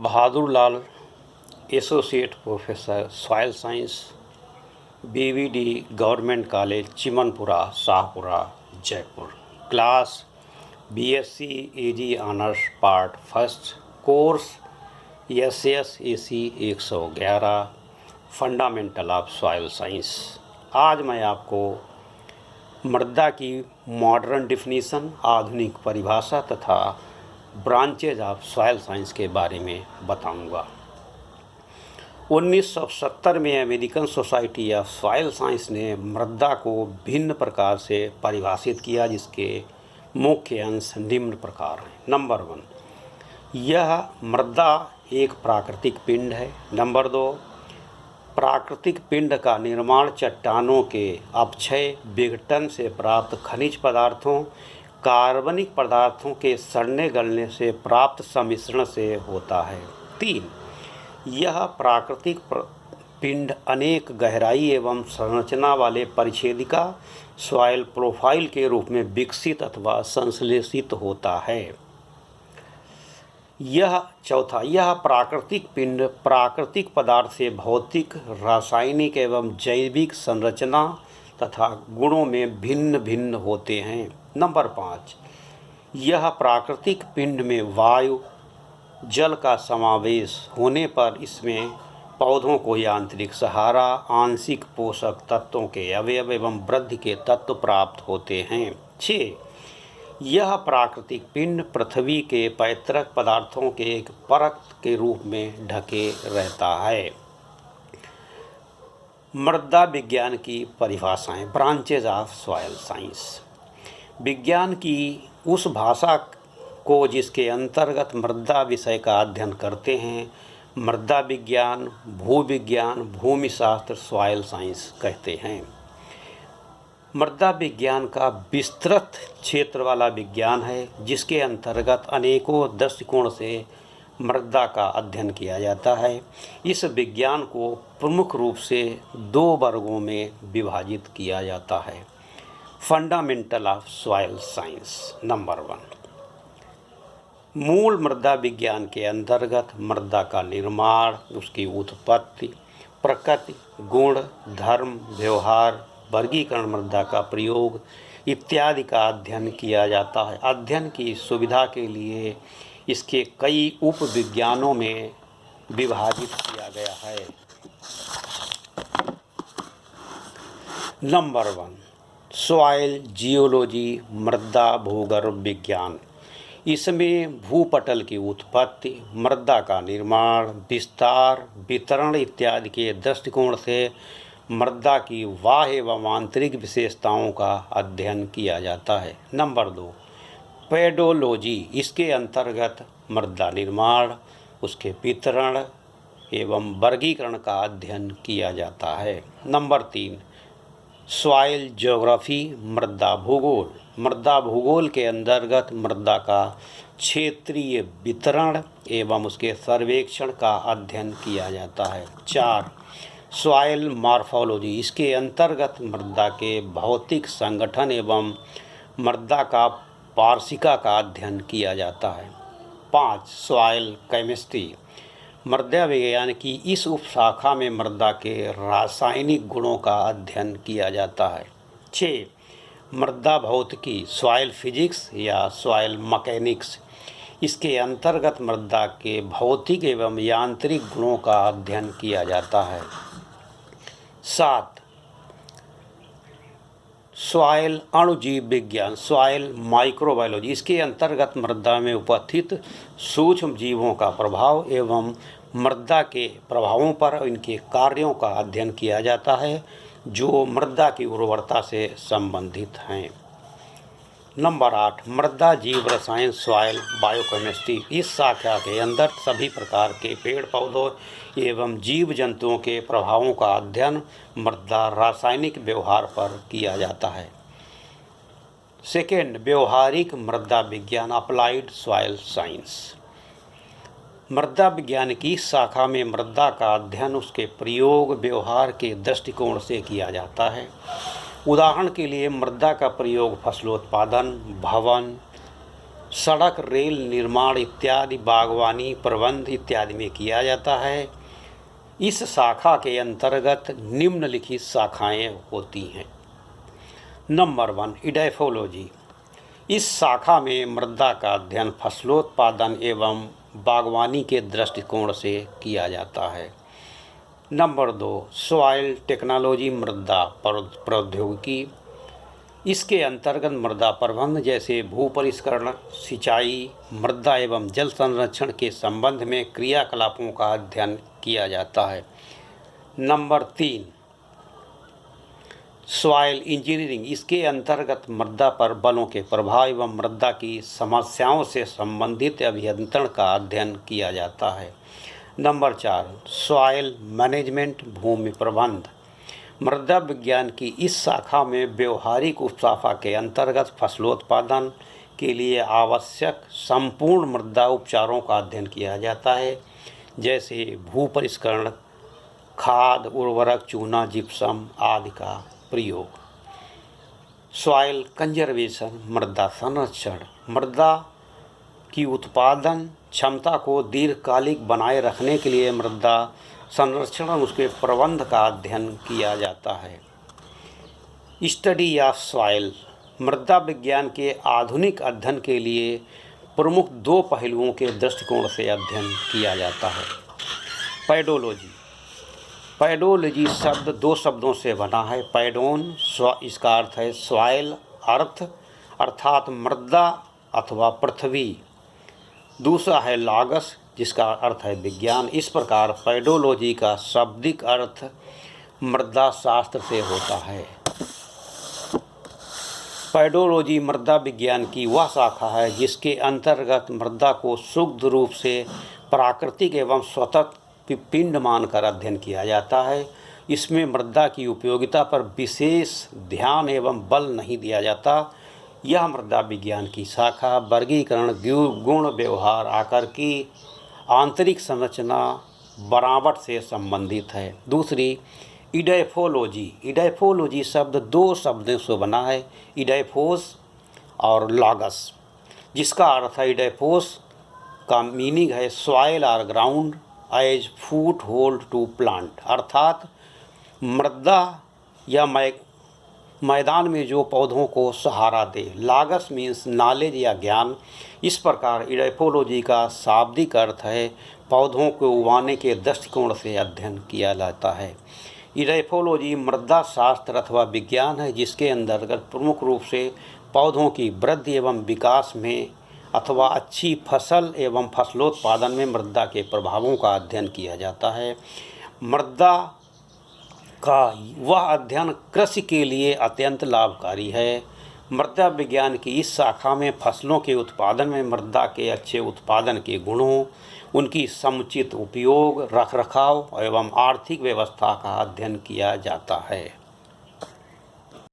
Bahadur Lal, associate professor soil science, BVD government college Chimanpura Shahpura Jaipur. Class BSc AG honours part first, course SSAC 111, fundamental of soil science. आज मैं आपको मृदा की modern definition, आधुनिक परिभाषा तथा ब्रांचेज ऑफ सॉइल साइंस के बारे में बताऊंगा। 1970 में American society of soil science ने मृदा को भिन्न प्रकार से परिभाषित किया, जिसके मुख्य अंश निम्न प्रकार हैं। नंबर 1, यह मृदा एक प्राकृतिक पिंड है। नंबर 2, प्राकृतिक पिंड का निर्माण चट्टानों के अपक्षय, विघटन से प्राप्त खनिज पदार्थों, कार्बनिक पदार्थों के सड़ने गलने से प्राप्त सम्मिश्रण से होता है। 3, यह प्राकृतिक पिंड अनेक गहराई एवं संरचना वाले परिच्छेदिका सॉइल प्रोफाइल के रूप में विकसित अथवा संश्लेषित होता है। चौथा, यह प्राकृतिक पिंड प्राकृतिक पदार्थ से भौतिक, रासायनिक एवं जैविक संरचना तथा गुणों में भिन्न भिन्न होते हैं। नंबर 5, यह प्राकृतिक पिंड में वायु, जल का समावेश होने पर इसमें पौधों को यांत्रिक सहारा, आंशिक पोषक तत्वों के अवयव एवं वृद्धि के तत्व प्राप्त होते हैं। 6, यह प्राकृतिक पिंड पृथ्वी के पैतृक पदार्थों के एक परत के रूप में ढके रहता है। मृदा विज्ञान की परिभाषाएं, ब्रांचेज ऑफ सॉइल साइंस। विज्ञान की उस भाषा को जिसके अंतर्गत मृदा विषय का अध्ययन करते हैं, मृदा विज्ञान, भूविज्ञान, भूमिशास्त्र, सॉइल साइंस कहते हैं। मृदा विज्ञान का विस्तृत क्षेत्र वाला विज्ञान है, जिसके अंतर्गत अनेकों दृष्टिकोण से मृदा का अध्ययन किया जाता है। इस विज्ञान को प्रमुख रूप से 2 वर्गों में विभाजित किया जाता है। Fundamental of soil science. Number 1, मूल मृदा विज्ञान के अंतर्गत मृदा का निर्माण, उसकी उत्पत्ति, प्रकृति, गुण, धर्म, व्यवहार, वर्गीकरण, मृदा का प्रयोग इत्यादि का अध्ययन किया जाता है। अध्ययन की सुविधा के लिए इसके कई उप विज्ञानों में विभाजित किया गया है। नंबर 1, सॉइल जियोलॉजी, मृदा भूगर्भ विज्ञान। इसमें भूपटल की उत्पत्ति, मृदा का निर्माण, विस्तार, वितरण इत्यादि के दृष्टिकोण से मृदा की बाह्य एवं आंतरिक विशेषताओं का अध्ययन किया जाता है। Number 2, pedology. इसके अंतर्गत मृदा निर्माण, उसके वितरण एवं वर्गीकरण का अध्ययन किया जाता है। नंबर 3, सॉइल ज्योग्राफी, मृदा भूगोल। मृदा भूगोल के अंतर्गत मृदा का क्षेत्रीय वितरण एवं उसके सर्वेक्षण का अध्ययन किया जाता है। 4, सॉइल मॉर्फोलॉजी। इसके अंतर्गत मृदा के भौतिक संगठन एवं मृदा का पार्शिका का अध्ययन किया जाता है। 5, सॉइल केमिस्ट्री। मृदा विज्ञान की इस उपशाखा में मृदा के रासायनिक गुणों का अध्ययन किया जाता है। 6, मृदा भौतिकी, सॉइल फिजिक्स या सॉइल मैकेनिक्स। इसके अंतर्गत मृदा के भौतिक एवं यांत्रिक गुणों का अध्ययन किया जाता है। 7, सॉइल अणुजीव विज्ञान, सॉइल माइक्रोबायोलॉजी। इसके अंतर्गत मृदा में उपस्थित सूक्ष्म जीवों का प्रभाव एवं मृदा के प्रभावों पर इनके कार्यों का अध्ययन किया जाता है, जो मृदा की उर्वरता से संबंधित हैं। नंबर 8, मृदा जीव रसायन, सॉइल बायोकेमिस्ट्री। इस शाखा के अंदर सभी प्रकार के पेड़ पौधों एवं जीव जंतुओं के प्रभावों का अध्ययन मृदा रासायनिक व्यवहार पर किया जाता है। सेकेंड, व्यवहारिक मृदा विज्ञान, अप्लाइड सॉइल साइंस। मृदा विज्ञान की शाखा में मृदा का अध्ययन उसके प्रयोग व्यवहार के दृष्टिकोण से किया जाता है। उदाहरण के लिए मृदा का प्रयोग फसलोत्पादन, भवन, सड़क, रेल निर्माण इत्यादि, बागवानी, प्रबंध इत्यादि में किया जाता है। इस शाखा के अंतर्गत निम्नलिखित शाखाएं होती हैं। नंबर 1, इडैफोलॉजी। इस शाखा में मृदा का अध्ययन फसलोत्पादन एवं बागवानी के दृष्टिकोण से किया जाता है। नंबर 2, सॉइल टेक्नोलॉजी, मृदा प्रौद्योगिकी। इसके अंतर्गत मृदा प्रबंधन जैसे भू परिष्करण, सिंचाई, मृदा एवं जल संरक्षण के संबंध में क्रियाकलापों का अध्ययन किया जाता है। Number 3, soil engineering. इसके अंतर्गत मृदा पर बलों के प्रभाव एवं मृदा की समस्याओं से संबंधित अभियंत्रण का अध्ययन किया जाता है। नंबर 4, सॉइल मैनेजमेंट, भूमि प्रबंध। मृदा विज्ञान की इस शाखा में व्यवहारिक उपशाखा के अंतर्गत फसलोत्पादन के लिए आवश्यक संपूर्ण मृदा उपचारों का अध्ययन किया जाता है, जैसे भू परिष्करण, खाद, उर्वरक, चूना, जिप्सम आदि का प्रयोग। सॉइल कंजर्वेशन, मृदा संरक्षण। मृदा की उत्पादन क्षमता को दीर्घकालिक बनाए रखने के लिए मृदा संरक्षण और उसके प्रबंध का अध्ययन किया जाता है। Study of soil. मृदा विज्ञान के आधुनिक अध्ययन के लिए प्रमुख 2 पहलुओं के दृष्टिकोण से अध्ययन किया जाता है। पैडोलॉजी। पैडोलॉजी शब्द 2 शब्दों से बना है। पैडोन, इसका अर्थ है सॉइल, अर्थ अर्थात मृदा अथवा पृथ्वी। दूसरा है लॉगस, जिसका अर्थ है विज्ञान। इस प्रकार पैडोलॉजी का शाब्दिक अर्थ मृदा शास्त्र से होता है। पैडोलॉजी मृदा विज्ञान की वह शाखा है जिसके अंतर्गत मृदा को शुद्ध रूप से प्राकृतिक एवं स्वतः पिंड मानकर अध्ययन किया जाता है। इसमें मृदा की उपयोगिता पर विशेष ध्यान एवं बल नहीं दिया जाता। यह मृदा विज्ञान की शाखा वर्गीकरण, गुण, व्यवहार, आकृति, आंतरिक संरचना, बनावट से संबंधित है। दूसरी इडैफोलॉजी। इडैफोलॉजी शब्द 2 शब्दों से बना है, इडैफोस और लॉगस, जिसका अर्थ है इडैफोस का मीनिंग है सॉइल और ground as foothold to plant, अर्थात मृदा या मैदान में जो पौधों को सहारा दे। लॉगस मीन्स नॉलेज या ज्ञान। इस प्रकार इडैफोलॉजी का शाब्दिक अर्थ है पौधों को उगाने के दृष्टिकोण से अध्ययन किया जाता है। इडैफोलॉजी मृदा शास्त्र अथवा विज्ञान है जिसके अंतर्गत प्रमुख रूप से पौधों की वृद्धि एवं विकास में अथवा अच्छी फसल एवं फसलोत्पादन में मृदा के प्रभावों का अध्ययन किया जाता है। मृदा का वह अध्ययन कृषि के लिए अत्यंत लाभकारी है। मृदा विज्ञान की इस शाखा में फसलों के उत्पादन में मृदा के अच्छे उत्पादन के गुणों, उनकी समुचित उपयोग, रखरखाव एवं आर्थिक व्यवस्था का अध्ययन किया जाता है।